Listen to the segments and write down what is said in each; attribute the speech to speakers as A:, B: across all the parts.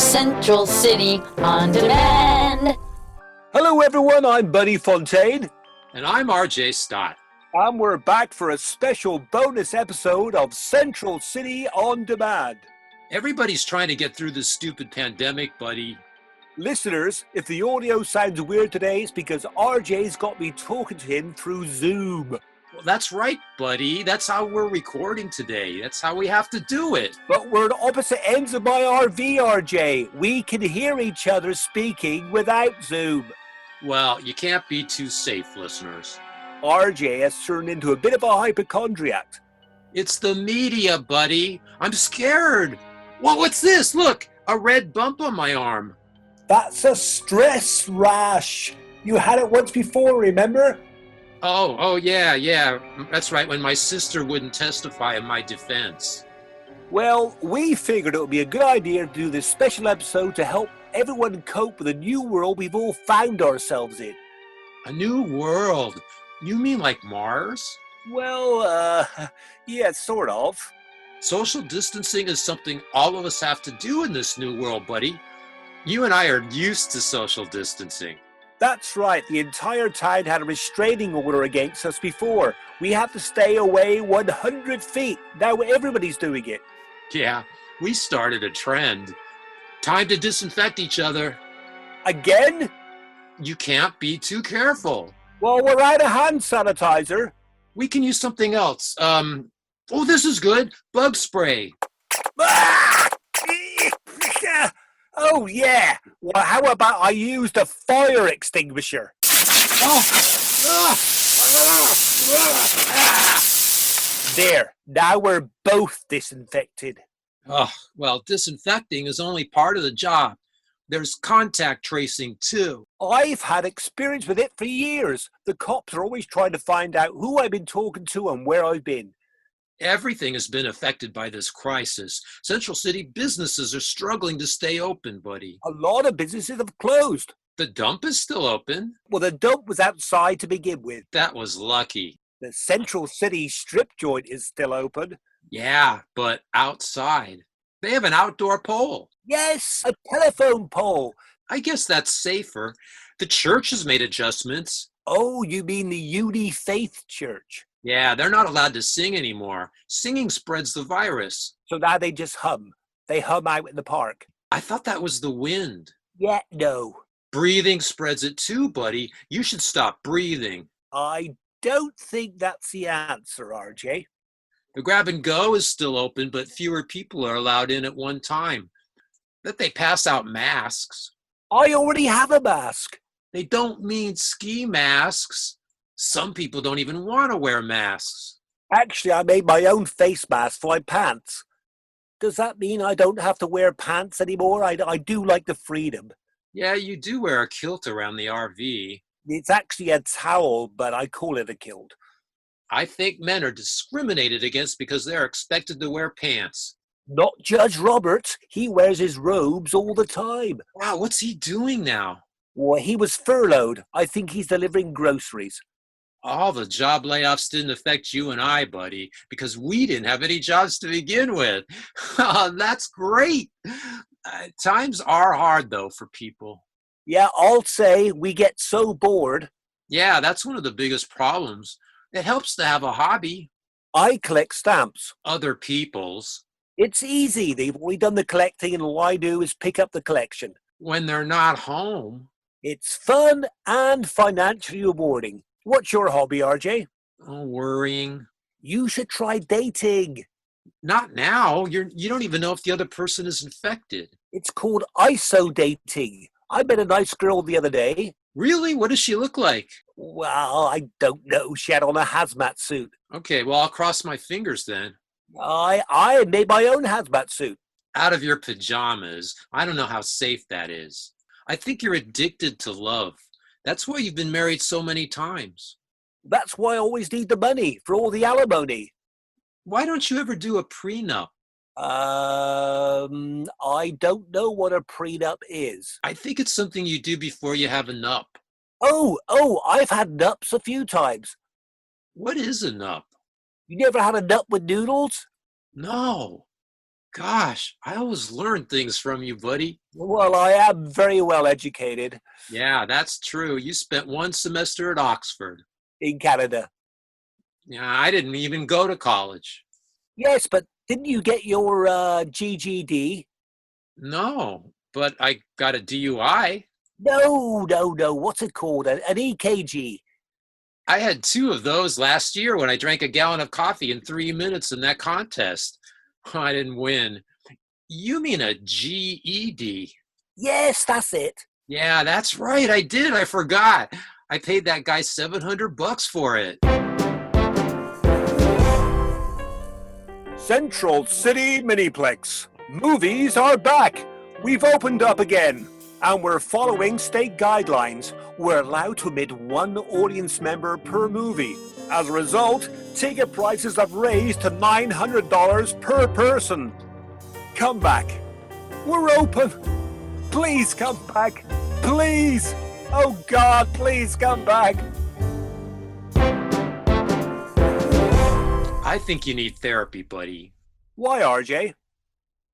A: Central City on Demand.
B: Hello everyone, I'm Buddy Fontaine.
C: And I'm RJ Stott.
B: And we're back for a special bonus episode of Central City on Demand.
C: Everybody's trying to get through this stupid pandemic, buddy.
B: Listeners, if the audio sounds weird today, it's because RJ's got me talking to him through Zoom.
C: Well, that's right, buddy. That's how we're recording today. That's how we have to do it.
B: But we're at opposite ends of my RV, RJ. We can hear each other speaking without Zoom.
C: Well, you can't be too safe, listeners.
B: RJ has turned into a bit of a hypochondriac.
C: It's the media, buddy. I'm scared. Well, what's this? Look, a red bump on my arm.
B: That's a stress rash. You had it once before, remember?
C: Oh, yeah. That's right, when my sister wouldn't testify in my defense.
B: Well, we figured it would be a good idea to do this special episode to help everyone cope with the new world we've all found ourselves in.
C: A new world? You mean like Mars?
B: Well, yeah, sort of.
C: Social distancing is something all of us have to do in this new world, buddy. You and I are used to social distancing.
B: That's right. The entire town had a restraining order against us before. We have to stay away 100 feet. Now everybody's doing it.
C: Yeah, we started a trend. Time to disinfect each other.
B: Again?
C: You can't be too careful.
B: Well, we're out of hand sanitizer.
C: We can use something else. Oh, this is good. Bug spray.
B: Ah! Oh, yeah. Well, how about I use the fire extinguisher? There. Now we're both disinfected.
C: Oh, well, disinfecting is only part of the job. There's contact tracing, too.
B: I've had experience with it for years. The cops are always trying to find out who I've been talking to and where I've been.
C: Everything has been affected by this crisis. Central City businesses are struggling to stay open, buddy.
B: A lot of businesses have closed.
C: The dump is still open.
B: Well, the dump was outside to begin with.
C: That was lucky.
B: The Central City strip joint is still open.
C: Yeah, but outside. They have an outdoor pole.
B: Yes, a telephone pole.
C: I guess that's safer. The church has made adjustments.
B: Oh, you mean the Uni Faith Church?
C: Yeah, they're not allowed to sing anymore. Singing spreads the virus.
B: So now they just hum. They hum out in the park.
C: I thought that was the wind.
B: Yeah, no.
C: Breathing spreads it too, buddy. You should stop breathing.
B: I don't think that's the answer, RJ.
C: The grab and go is still open, but fewer people are allowed in at one time. That they pass out masks.
B: I already have a mask.
C: They don't mean ski masks. Some people don't even want to wear masks.
B: Actually, I made my own face mask for my pants. Does that mean I don't have to wear pants anymore? I do like the freedom.
C: Yeah, you do wear a kilt around the RV.
B: It's actually a towel, but I call it a kilt.
C: I think men are discriminated against because they're expected to wear pants.
B: Not Judge Roberts. He wears his robes all the time.
C: Wow, what's he doing now?
B: Well, he was furloughed. I think he's delivering groceries.
C: All the job layoffs didn't affect you and I, buddy, because we didn't have any jobs to begin with. That's great. Times are hard, though, for people.
B: Yeah, I'll say we get so bored.
C: Yeah, that's one of the biggest problems. It helps to have a hobby.
B: I collect stamps.
C: Other people's.
B: It's easy. They've already done the collecting, and all I do is pick up the collection.
C: When they're not home.
B: It's fun and financially rewarding. What's your hobby, RJ?
C: Oh, worrying.
B: You should try dating.
C: Not now. You don't even know if the other person is infected.
B: It's called ISO dating. I met a nice girl the other day.
C: Really? What does she look like?
B: Well, I don't know. She had on a hazmat suit.
C: Okay, well, I'll cross my fingers then.
B: I made my own hazmat suit.
C: Out of your pajamas. I don't know how safe that is. I think you're addicted to love. That's why you've been married so many times.
B: That's why I always need the money for all the alimony.
C: Why don't you ever do a prenup?
B: I don't know what a prenup is.
C: I think it's something you do before you have a nup.
B: Oh, I've had nups a few times.
C: What is a nup?
B: You never had a nut with noodles?
C: No. Gosh, I always learn things from you, buddy.
B: Well, I am very well educated
C: Yeah, that's true. You spent one semester at Oxford.
B: in Canada.
C: Yeah, I didn't even go to college.
B: Yes, but didn't you get your GGD?
C: No, but I got a DUI.
B: No, no, no. What's it called? An EKG.
C: I had two of those last year when I drank a gallon of coffee in 3 minutes in that contest. I didn't win. You mean a GED?
B: Yes, that's it.
C: Yeah, that's right. I did. I forgot. I paid that guy $700 for it.
B: Central City Miniplex. Movies are back. We've opened up again, and we're following state guidelines. We're allowed to admit one audience member per movie. As a result, ticket prices have raised to $900 per person. Come back. We're open. Please come back. Please. Oh God, please come back.
C: I think you need therapy, buddy.
B: Why, RJ?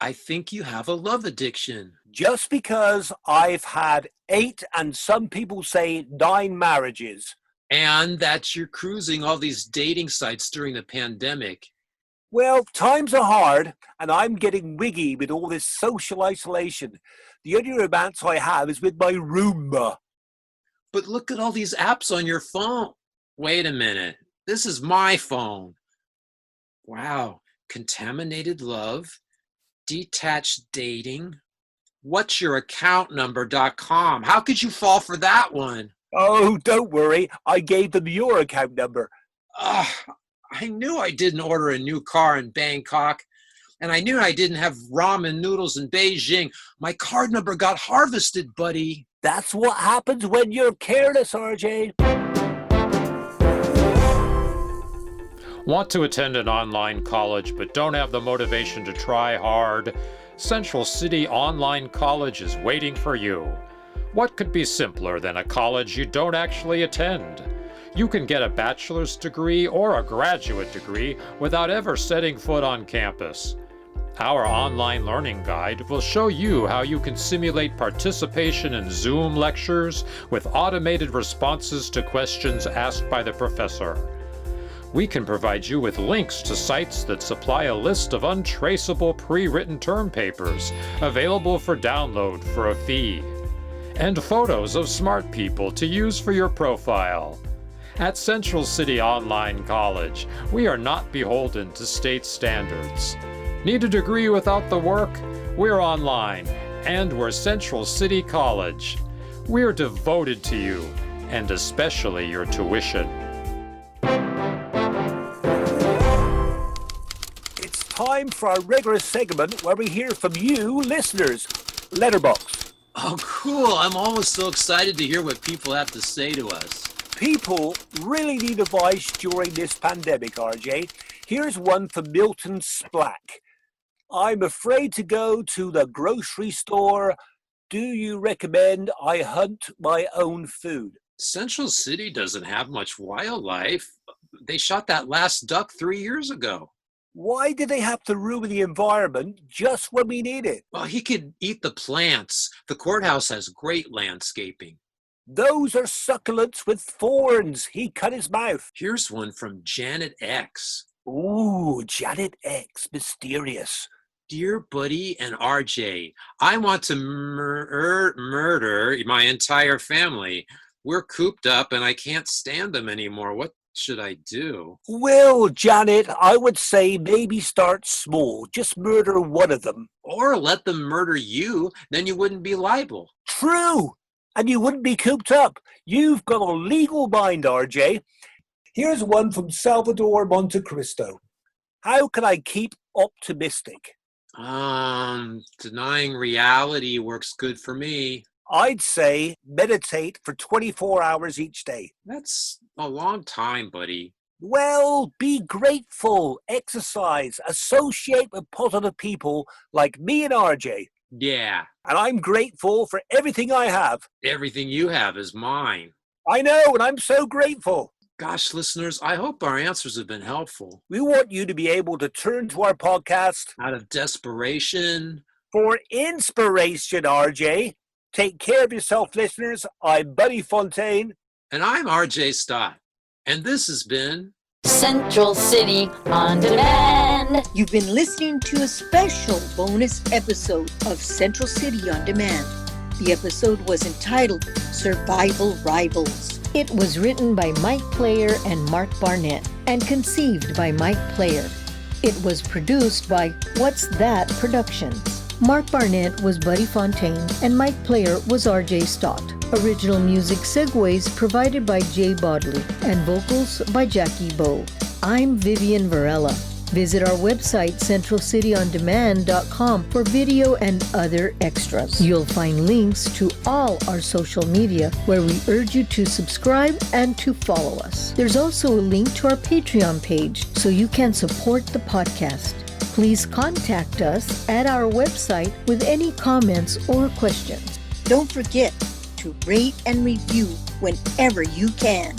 C: I think you have a love addiction.
B: Just because I've had 8 and some people say 9 marriages.
C: And that you're cruising all these dating sites during the pandemic.
B: Well, times are hard, and I'm getting wiggy with all this social isolation. The only romance I have is with my Roomba.
C: But look at all these apps on your phone. Wait a minute. This is my phone. Wow. Contaminated love. Detached dating. What's your account number.com? How could you fall for that one?
B: Oh, don't worry. I gave them your account number.
C: Ugh, I knew I didn't order a new car in Bangkok. And I knew I didn't have ramen noodles in Beijing. My card number got harvested, buddy.
B: That's what happens when you're careless, RJ.
D: Want to attend an online college but don't have the motivation to try hard? Central City Online College is waiting for you. What could be simpler than a college you don't actually attend? You can get a bachelor's degree or a graduate degree without ever setting foot on campus. Our online learning guide will show you how you can simulate participation in Zoom lectures with automated responses to questions asked by the professor. We can provide you with links to sites that supply a list of untraceable pre-written term papers available for download for a fee, and photos of smart people to use for your profile. At Central City Online College, we are not beholden to state standards. Need a degree without the work? We're online, and we're Central City College. We're devoted to you, and especially your tuition.
B: It's time for our regular segment where we hear from you, listeners. Letterbox.
C: Oh, cool. I'm always so excited to hear what people have to say to us.
B: People really need advice during this pandemic, RJ. Here's one from Milton Splack. I'm afraid to go to the grocery store. Do you recommend I hunt my own food?
C: Central City doesn't have much wildlife. They shot that last duck 3 years ago.
B: Why did they have to ruin the environment just when we need it?
C: Well, he could eat the plants. The courthouse has great landscaping.
B: Those are succulents with thorns. He cut his mouth.
C: Here's one from Janet X.
B: Ooh, Janet X, mysterious.
C: Dear Buddy and RJ, I want to murder my entire family. We're cooped up and I can't stand them anymore. What should I do?
B: Well, Janet, I would say maybe start small. Just murder one of them.
C: Or let them murder you, then you wouldn't be liable.
B: True. And you wouldn't be cooped up. You've got a legal mind, RJ. Here's one from Salvador Montecristo. How can I keep optimistic?
C: Denying reality works good for me.
B: I'd say meditate for 24 hours each day.
C: That's a long time, buddy.
B: Well, be grateful, exercise, associate with positive people like me and RJ.
C: Yeah,
B: And I'm grateful for everything I have.
C: everything you have is mine.
B: I know, and I'm so grateful.
C: Gosh, listeners, I hope our answers have been helpful.
B: We want you to be able to turn to our podcast
C: Out of desperation.
B: for inspiration, RJ. Take care of yourself, listeners. I'm Buddy Fontaine.
C: And I'm RJ Stott. And this has been
A: Central City on Demand.
E: You've been listening to a special bonus episode of Central City on Demand. The episode was entitled Survival Rivals. It was written by Mike Player and Mark Barnett and conceived by Mike Player. It was produced by What's That Productions. Mark Barnett was Buddy Fontaine and Mike Player was RJ Stott. Original music segues provided by Jay Bodley and vocals by Jackie Bowe. I'm Vivian Varela. Visit our website centralcityondemand.com for video and other extras. You'll find links to all our social media where we urge you to subscribe and to follow us. There's also a link to our Patreon page so you can support the podcast. Please contact us at our website with any comments or questions. Don't forget to rate and review whenever you can.